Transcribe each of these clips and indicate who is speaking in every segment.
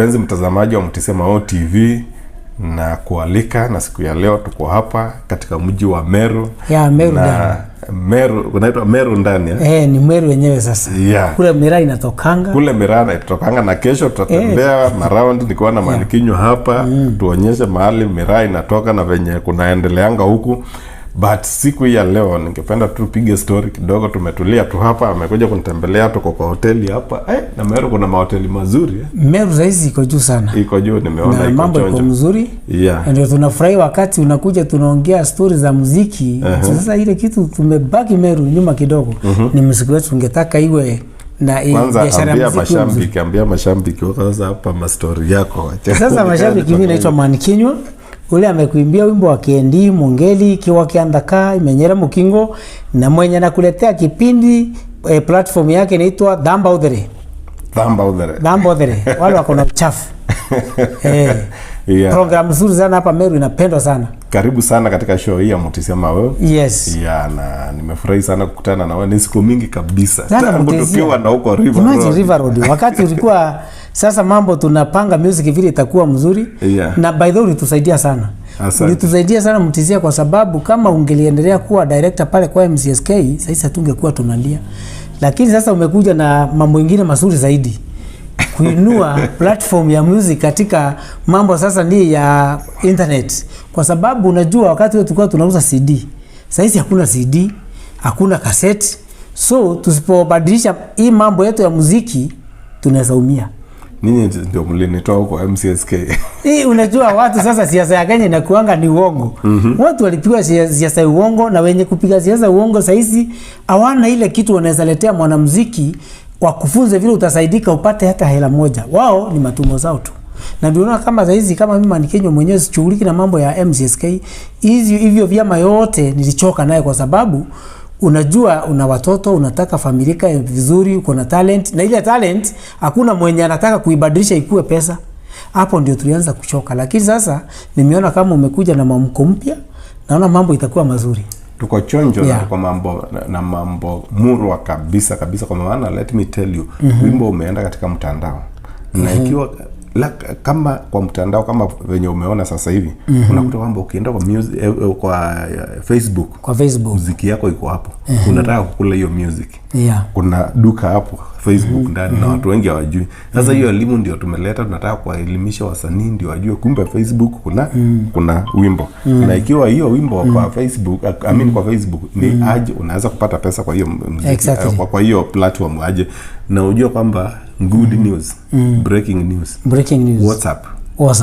Speaker 1: Mpenzi mtazamaji wa Mtisema TV, na kualika na siku ya leo tuko hapa katika mji wa Meru.
Speaker 2: Meru
Speaker 1: na
Speaker 2: ndani.
Speaker 1: Meru, unaitwa Meru ndani ya?
Speaker 2: Ni Meru wenyewe sasa. Kule miraa inatokanga.
Speaker 1: Kule miraa inatokanga, na kesho tutatembea maround nikiwa na Manikinyo hapa tuonyeshe mahali miraa inatoka na venye kunaendeleanga huku. But siku ya leo ningependa tu tupige story kidogo. Tumetulia tu hapa, amekuja kunitembelea, tuko kwa hoteli hapa. Na Meru kuna mahoteli mazuri.
Speaker 2: Meru saizi iko juu sana.
Speaker 1: Iko juu, nimeona iko
Speaker 2: mambo iko mzuri. Ndio tunafurahi wakati unakuja tunaongea stories za muziki. Sasa ile kitu tumebaki Meru nyuma kidogo. Ni muziki wetu tungetaka iwe na biashara ya muziki.
Speaker 1: Ambia mashambiki wako sasa hapa ma story yako.
Speaker 2: Sasa mashambiki, mimi naitwa Manikinyo. Ule amekuimbia wimbo wa Kendi Mongeli kiwa kiandaka imenyera Mukingo, na mwenye nakuletea kipindi platform yake inaitwa Dhamba Udhere. Wale wako na uchafu. Program nzuri sana hapa Meru, inapendwa sana.
Speaker 1: Karibu sana katika show hii ya Mtisema wewe.
Speaker 2: Yes.
Speaker 1: Na nimefurahi sana kukutana na wewe. Ni siku mingi kabisa. Tangu tukiwa na huko
Speaker 2: River Road. Wakati ulikuwa sasa mambo tunapanga music vile itakuwa mzuri. Na by the way ulitusaidia sana. Ulitusaidia sana Mtisia, kwa sababu kama ungeliendelea kuwa director pale kwa MCSK, sasa tungekuwa tunalia. Lakini sasa umekuja na mambo mengine mazuri zaidi. Kuinua platform ya music katika mambo sasa ni ya internet, kwa sababu unajua wakati wetu tulikuwa tunauza CD, sasa hakuna CD, hakuna cassette. So tusipobadilisha hii mambo yetu ya muziki tunaweza umia.
Speaker 1: Ninyi ndio mlinitoa huko MCSK.
Speaker 2: Unajua watu sasa siasa ya Kenya inakuanga ni uongo. Watu walipiga siasa ya uongo, na wenye kupiga siasa ya uongo saizi hawana ile kitu wanaweza letea mwanamuziki wakufunze vile utasaidika upate hata hela moja. Wao ni matumbo zao tu. Na ndio unaona kama saizi kama mimi Manikinyo mwenyewe sishughuliki na mambo ya MCSK. Hivyo vyama yote nilichoka naye, kwa sababu unajua una watoto, unataka familia vizuri, uko na talent, na ile talent hakuna mwenye anataka kuibadilisha ikuwe pesa. Hapo ndio tulianza kuchoka. Lakini sasa nimeona kama umekuja na mamko mpya, naona mambo itakuwa mazuri.
Speaker 1: Tuko chonjo kwa mambo murwa kabisa kwa maana let me tell you, wimbo umeenda katika mtandao. Na ikiwa kama kwa mtandao kama venye umeona sasa hivi, unakuta kwamba ukienda kwa music, kwa Facebook muziki yako iko hapo. Unataka kukula hiyo music. Kuna duka hapo Facebook ndani na watu wengi hawajui. Sasa hiyo elimu ndio tumeleta, tunataka kuwaelimisha wasanii ndio wajue kumbe Facebook kuna wimbo. Na ikiwa hiyo wimbo kwa Facebook, kwa Facebook ni aje unaweza kupata pesa kwa hiyo muziki, kwa hiyo platform aje, na unajua kwamba good news, breaking news, WhatsApp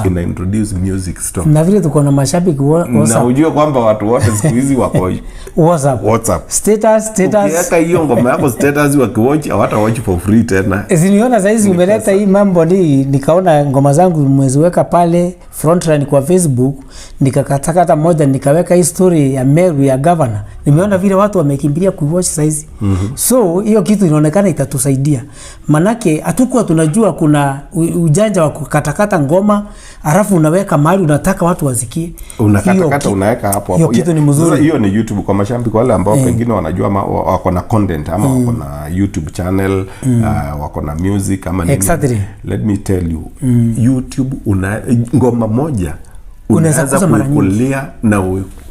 Speaker 1: ina introduce music store.
Speaker 2: Na vile tuko na mashabiki WhatsApp.
Speaker 1: Na unajua kwamba watu wote siku hizi wako WhatsApp. Status. Ukiweka hiyo ngoma yako status, wakiwatch hawatawatch for free tena.
Speaker 2: Ziniona saizi umeleta hii mambo nikaona ngoma zangu mweziweka pale frontline kwa Facebook, nikakatakata moja nikaweka hii story ya Meru ya governor. Nimeona vile watu wamekimbilia kuwatch saizi. So hiyo kitu inaonekana itatusaidia. Manake hatukuwa tunajua kuna ujanja wa kukatakata ngoma alafu unaweka mahali unataka watu wasikie.
Speaker 1: Unakatakata unaweka hapo.
Speaker 2: Hiyo kitu ni mzuri.
Speaker 1: Hiyo ni YouTube kwa mashabiki wale ambao pengine wanajua wako na content ama wako na YouTube channel, wako na music ama nini.
Speaker 2: Exactly.
Speaker 1: Let me tell you, YouTube ngoma moja unaweza kuikulia na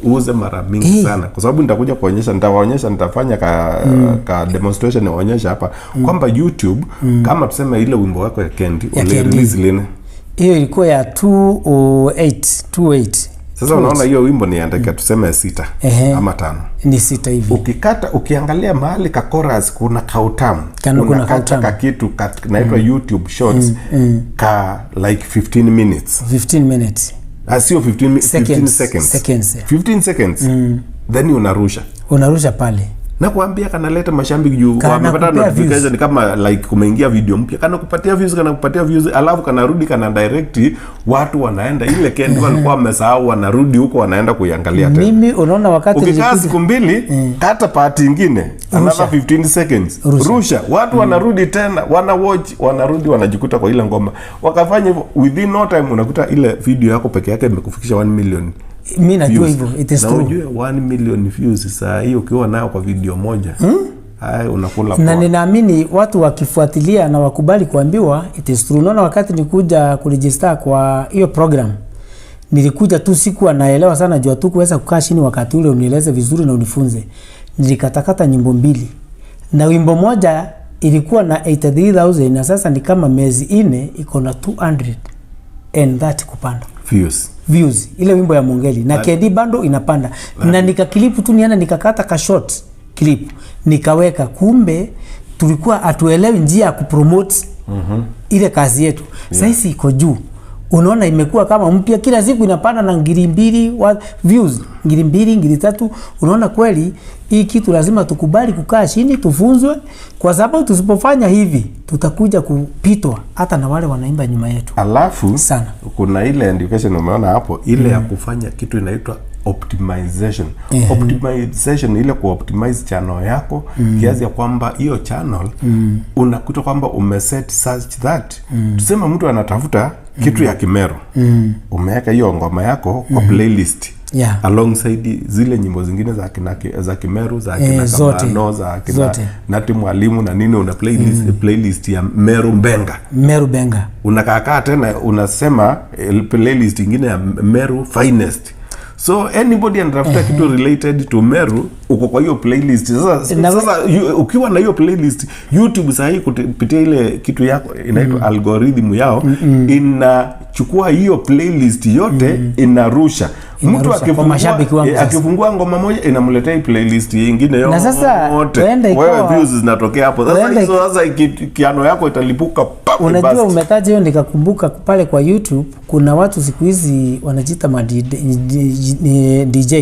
Speaker 1: uuze mara mingi sana, kwa sababu nitafanya ka demonstration naonyesha hapa kwamba YouTube kama tuseme ile wimbo wako ya Kendi release lini.
Speaker 2: Hiyo ilikuwa ya 28.
Speaker 1: Sasa unaona hiyo wimbo ni andika tuseme 6 ama 5.
Speaker 2: Ni 6 hivi.
Speaker 1: Ukiangalia mahali ka chorus kuna kautamu. Kuna kautaka kitu naitwa YouTube Shorts ka like 15 minutes.
Speaker 2: 15 minutes.
Speaker 1: Sio 15 seconds. 15 seconds. Then unarusha pale. Na kuambia kanaleta mashambiki juu wamepata notification kama like kumeingia video mpya, kana kupatia views, alafu kanarudi kana direct watu wanaenda ile Kendi walikuwa wamesahau, wanarudi huko wanaenda kuiangalia tena.
Speaker 2: Mimi unaona wakati
Speaker 1: ukikaa siku mbili kata part nyingine another 15 seconds rusha, watu wanarudi tena wanarudi wanajikuta kwa ile ngoma. Wakafanya hivyo within no time unakuta ile video yako peke yake imekufikisha 1 million.
Speaker 2: Mimi najua hivyo, it is true.
Speaker 1: Unajua 1 million views saa hiyo ukiwa nayo kwa video moja. unakula
Speaker 2: na ninaamini watu wakifuatilia na wakubali kuambiwa it is true. Unaona, wakati nikuja kuregister kwa hiyo program, nilikuja tu siku anaelewa sana jua tu kuweza kukaa chini wakati ule unieleze vizuri na unifunze. Nilikatakata nyimbo 2 na wimbo moja ilikuwa na 83,000 na sasa ni kama miezi 4 iko na 230 kupanda views ile wimbo ya Mongeli na KD bando inapanda na nikaklipu tu niana nikakata ka short clip nikaweka, kumbe tulikuwa atuelewi njia ya kupromote ile kazi yetu. Sasa iko juu, unaona imekuwa kama mpya, kila siku inapanda na 2,000 views, 2,000 3,000. Unaona kweli hii kitu lazima tukubali kukaa chini tufunzwe, kwa sababu tusipofanya hivi tutakuja kupitwa hata na wale wanaimba nyuma yetu.
Speaker 1: Alafu sana kuna ile education umeona hapo ile ya kufanya kitu inaitwa optimization. Optimization ile ku-optimize channel yako kiasi ya kwamba hiyo channel unakuta kwamba umeset such that tuseme mtu anatafuta kitu ya Kimeru, umeweka hiyo ngoma yako kwa playlist alongside zile nyimbo zingine za Kimeru za kina Kamano za kina Nati Mwalimu na nini, una playlist ya Meru Benga unakaa tena unasema playlist nyingine ya Meru Finest. So anybody anatafuta kitu related to Meru uko kwa hiyo playlist. Sasa ukiwa na hiyo playlist, YouTube sahi kupitia ile kitu yako inaitwa algorithm yao inachukua hiyo playlist yote inarusha. Mtu akifungua ngoma moja inamletea hii playlist nyingine yote.
Speaker 2: Na sasa
Speaker 1: wewe views zinatokea hapo. Sasa kiano yako italipuka.
Speaker 2: Unajua umetaja hiyo nikakumbuka pale kwa YouTube kuna watu siku hizi wanajiita DJ.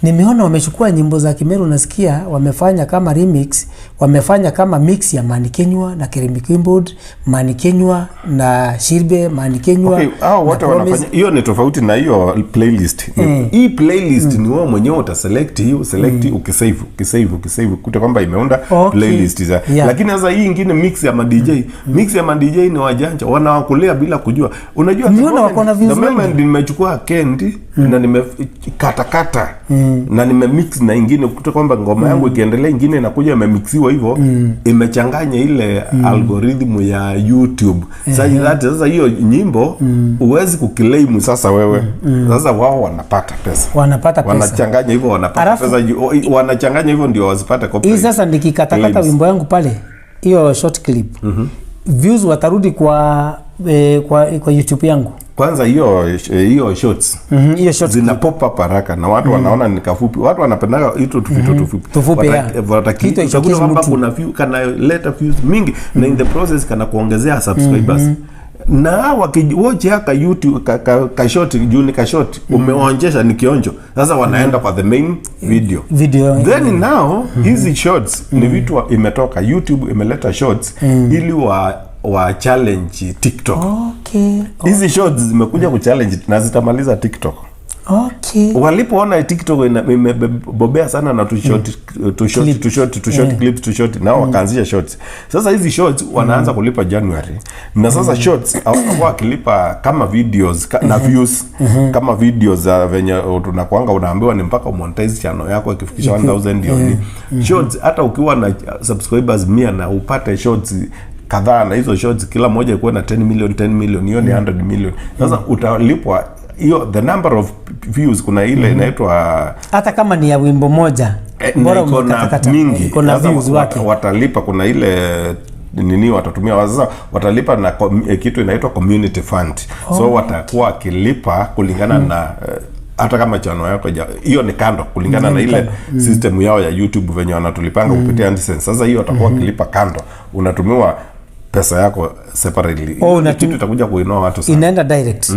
Speaker 2: Nimeona wamechukua nyimbo za Kimeru, nasikia wamefanya kama remix, wamefanya kama mix ya Manikenywa na Keremi Keyboard, Manikenywa na Shirbe, Manikenywa.
Speaker 1: Okay, wote wanafanya hiyo, ni tofauti na hiyo playlist. Hii playlist ni wewe mwenyewe utaselect hiyo, ukisave kuta kwamba imeunda playlist za. Lakini sasa hii nyingine mix ya DJ, mix ya DJ ni wajanja, wanawakulea bila kujua. Unajua nimechukua Kendi na nimekata na nimemix na ingine kukuta kwamba ngoma yangu ikiendelea ingine inakuja imemixiwa hivyo, imechanganya ile algorithm ya YouTube. Sasa hiyo nyimbo uwezi kuclaim sasa wewe. Sasa wao wanapata pesa. Wanachanganya hivyo wanapata pesa. Wanachanganya hivyo ndio wazipate copyright.
Speaker 2: Hii sasa nikikatakata wimbo yangu pale, hiyo short clip. Views watarudi kwa YouTube yangu.
Speaker 1: Kwanza hiyo shorts zina pop up haraka na watu wanaona ni kafupi. Watu wanapenda hizo tufupi. Watakitu kwamba kuna view kana leta views mingi na in the process kana kuongezea subscribers. Na wakiwatch haka YouTube ka short juni ka short umeonjesha ni kionjo. Sasa wanaenda kwa the main video. Then now hizi shorts ni vitu imetoka YouTube imeleta shorts ili wa challenge TikTok. Hizi shorts zimekuja kuchallenge na zitamaliza TikTok. Walipoona TikTok imebobea sana na to short clips nao wakaanzisha shorts. Sasa hizi shorts wanaanza kulipa January. Na sasa shorts hawakuwa kilipa kama videos na views kama videos za venye tunakuanga unaambiwa ni mpaka monetize channel yako ikifikisha 1000 ndio. Shorts hata ukiwa na subscribers 100 na upate shorts kadhaa na hizo shorts kila moja ikuwa na 10 million hiyo ni 100 million. Sasa utalipwa hiyo the number of views. Kuna ile inaitwa
Speaker 2: hata kama ni ya wimbo moja
Speaker 1: bora mingi iko na views wake watalipa. Kuna ile nini watatumia sasa, watalipa na kitu inaitwa community fund. So watakuwa kilipa kulingana na hata kama channel yako hiyo ni kando kulingana na ile system yao ya YouTube venye wanatulipanga kupitia AdSense. Sasa hiyo watakuwa kilipa kando, unatumiwa pesa yako separately. Kitu itakuja kuinua watu sana.
Speaker 2: Inaenda direct.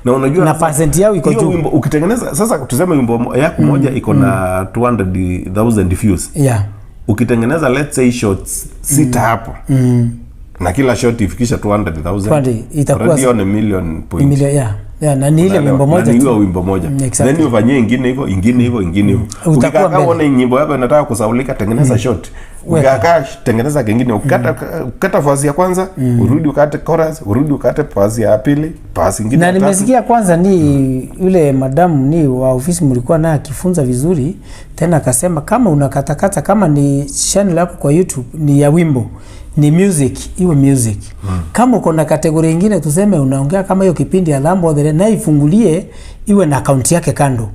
Speaker 1: Na unajua
Speaker 2: na percent yao iko juu.
Speaker 1: Wimbo ukitengeneza sasa tuseme wimbo yako moja iko na 200,000 views. Ukitengeneza let's say shorts 6 hapo. Na kila short ifikisha 200,000.
Speaker 2: Itakuwa
Speaker 1: hiyo ni million point.
Speaker 2: Na ni ile wimbo moja tu.
Speaker 1: Ni hiyo wimbo moja. Then ufanyie ingine hivyo. Ukikaa uone nyimbo yako inataka kusaulika, tengeneza short. ukakaa tengeneza kingine, ukata verse ya kwanza, urudi ukate chorus, urudi ukate verse ya pili, verse nyingine.
Speaker 2: Na nimesikia kwanza ni yule madamu ni wa ofisi mlikuwa naye akifunza vizuri, tena akasema kama unakatakata, kama ni channel yako kwa YouTube ni ya wimbo, ni music, iwe music. Kama uko na kategoria nyingine, tuseme unaongea kama hiyo kipindi ya Lambo the na ifungulie iwe na account yake kando.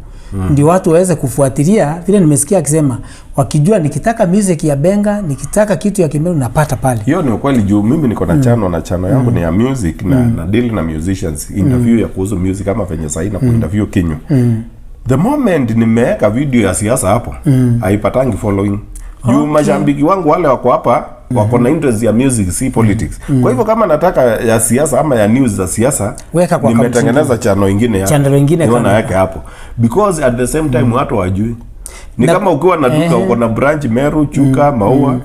Speaker 2: Ndio watu waweze kufuatilia. Vile nimesikia akisema wakijua nikitaka music ya Benga, nikitaka kitu ya Kimeru napata pale.
Speaker 1: Hiyo ni ukweli juu mimi niko na channel yangu ni ya music na deal na musicians, interview ya kuhusu music kama venye sasa na interview Kinyo. The moment nimeweka video ya siasa hapo, haipatangi following. Juu mashambiki wangu wale wako hapa wako na interest ya music, si politics. Kwa hivyo kama nataka ya siasa ama ya news za siasa, nimetengeneza channel nyingine ya
Speaker 2: channel nyingine
Speaker 1: kama yake hapo, because at the same time watu wajui. Ni kama ukiwa na duka uko na branch Meru, Chuka, Maua,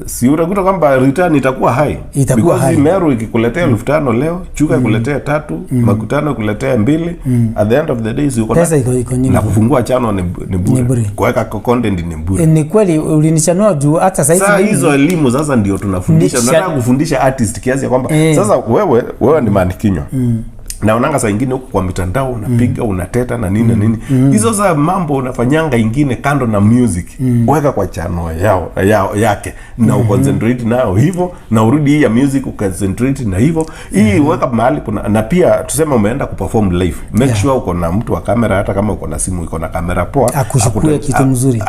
Speaker 1: si utakuta kwamba return itakuwa high. Because Meru ikikuletea 1500 leo, Chuka ikuletea 3, Makutano ikuletea 2, at the end of the day uko na kufungua channel ni bure. Kuweka content ni bure.
Speaker 2: Ni kweli ulinichanua juu hata sasa
Speaker 1: hizo elimu sasa ndio tunafundisha. Nataka kufundisha artist kiasi ya kwamba sasa wewe ni Manikinywa. Naonanga saa ingine huko kwa mitandao unapiga unateta na nini na nini. Hizo za mambo unafanyanga ingine kando na music. Weka kwa channel yake na uconcentrate nayo hivyo, na urudi hii ya music uconcentrate na hivyo. Hii weka mahali kuna, na pia tuseme umeenda kuperform live. Make sure uko na mtu wa kamera, hata kama uko na simu iko na kamera poa,
Speaker 2: akuchukue kitu mzuri.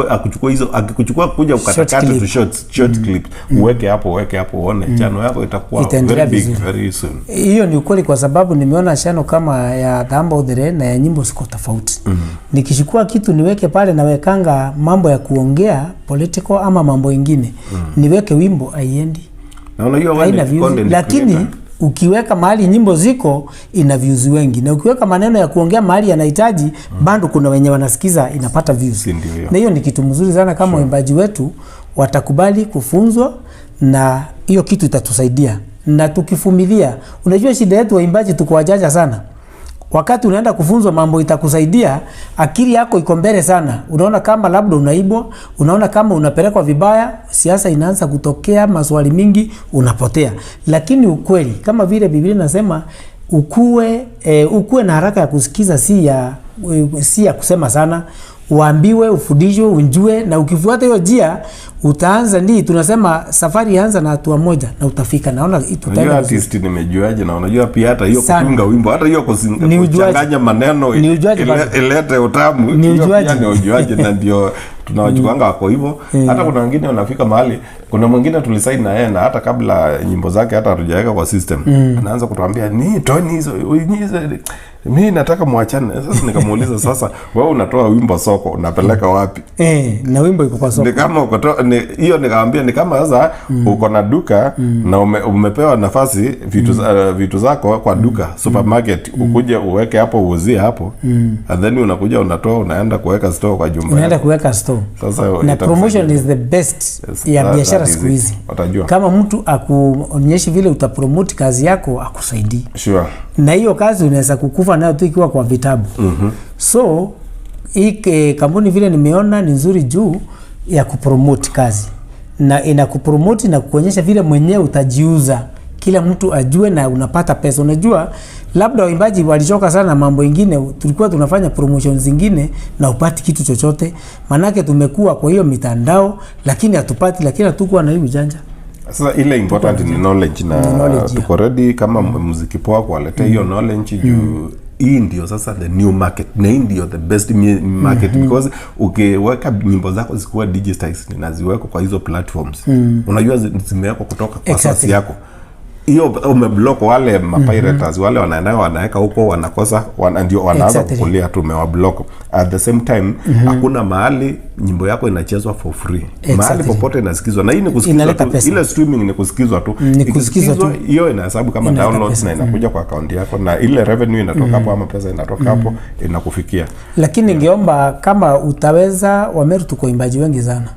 Speaker 1: Akuchukue hizo, akikuchukua kuja ukatakata tu short clip. Uweke hapo uone channel yako itakuwa very big very soon.
Speaker 2: Hiyo ni ukweli, kwa sababu nimeona channel kama ya Lambo the na ya nyimbo siko tofauti. Nikishukua kitu niweke pale, nawekanga mambo ya kuongea political ama mambo mengine. Niweke wimbo aiendi.
Speaker 1: Na unajua
Speaker 2: lakini ukiweka mahali nyimbo ziko ina views wengi, na ukiweka maneno ya kuongea mahali yanahitaji bado kuna wenye wanasikiza inapata views. Na hiyo ni kitu mzuri sana kama waimbaji wetu watakubali kufunzwa, na hiyo kitu itatusaidia. Na tukifumilia, unajua shida yetu waimbaji tuko wajanja sana. Wakati unaenda kufunzwa mambo itakusaidia, akili yako iko mbele sana. Unaona kama labda unaibwa, unaona kama unapelekwa vibaya, siasa inaanza kutokea, maswali mingi, unapotea. Lakini ukweli kama vile Biblia inasema ukue na haraka ya kusikiza, si ya kusema sana. Uambiwe, ufundishwe, unjue, na ukifuata hiyo njia utaanza. Ndi tunasema safari yaanza na hatua moja na utafika. Naona
Speaker 1: tutaenda artist nimejuaje. Na unajua pia hata hiyo kutunga wimbo, hata hiyo kuchanganya maneno ilete utamu,
Speaker 2: ni
Speaker 1: ujuaje. Na ndio tunawachukuanga wako hivyo. Hata kuna wengine wanafika mahali, kuna mwingine tulisaini na yeye, na hata kabla nyimbo zake hata hatujaweka kwa system, anaanza kutuambia ni toni hizo mimi nataka muachane. Sasa nikamuuliza, sasa wewe unatoa wimbo soko unapeleka wapi?
Speaker 2: Na wimbo iko kwa soko.
Speaker 1: Ni kama hiyo nikamwambia ni kama sasa uko na duka na umepewa nafasi vitu zako kwa duka supermarket, ukuje uweke hapo uuzie hapo, and then unakuja unatoa unaenda kuweka store kwa jumba.
Speaker 2: Unaenda kuweka store.
Speaker 1: Sasa
Speaker 2: na promotion is the best ya biashara siku hizi. Kama mtu akuonyeshi vile utapromote kazi yako, akusaidii.
Speaker 1: Sure.
Speaker 2: Na hiyo kazi unaweza kukufa nayo tu ikiwa kwa vitabu. So hii kampuni vile nimeona ni nzuri juu ya kupromote kazi, na inakupromote na kuonyesha vile mwenyewe utajiuza, kila mtu ajue na unapata pesa. Unajua labda waimbaji walichoka sana na mambo mengine, tulikuwa tunafanya promotion zingine na upati kitu chochote, manake tumekuwa kwa hiyo mitandao lakini hatupati, lakini hatukuwa na hiyo ujanja.
Speaker 1: Sasa ile important ni knowledge, na tuko ready kama muziki poa kuwaletea hiyo knowledge juu hii ndio sasa the new market, na hii ndio the best market, because ukiweka nyimbo zako zikuwa digitized na ziweko kwa hizo platforms, unajua zimewekwa kutoka kwa source yako. Hiyo umeblock wale pirates, wale wanaweka huko wanakosa, ndio wanaanza kukulia tu, umewablock. At the same time hakuna mahali nyimbo yako inachezwa for free. Mahali popote inasikizwa, na hii ni kusikizwa tu, ile streaming ni kusikizwa tu. Ikisikizwa hiyo inahesabu kama downloads na inakuja kwa account yako, na ile revenue inatoka hapo ama pesa inatoka hapo inakufikia.
Speaker 2: Lakini ningeomba kama utaweza, Wameru tuko imbaji wengi sana,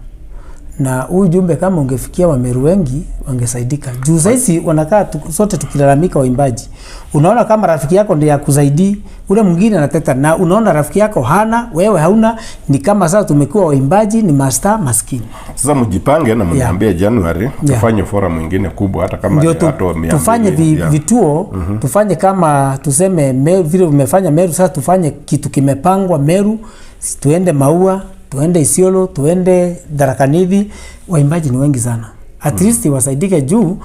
Speaker 2: na huu jumbe kama ungefikia Wameru wengi wangesaidika. Juu sasa wanakaa sote tukilalamika waimbaji. Unaona kama rafiki yako ndiye akusaidii, ule mwingine anateta, na unaona rafiki yako hana, wewe hauna, ni kama sasa tumekuwa waimbaji ni master maskini.
Speaker 1: Sasa mjipange na mniambie January tufanye forum mwingine kubwa, hata kama
Speaker 2: ndio tufanye vituo, tufanye kama tuseme vile umefanya Meru, sasa tufanye kitu kimepangwa Meru, tuende Maua, tuende Isiolo, tuende Tharaka Nithi. Waimbaji ni wengi sana. At least wasaidike juu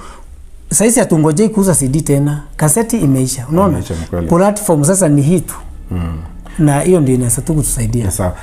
Speaker 2: sasa hatungojei kuuza CD tena. Kaseti imeisha. Unaona? Platform sasa ni hii tu. Na hiyo ndio inaweza tu kutusaidia.
Speaker 1: Sawa.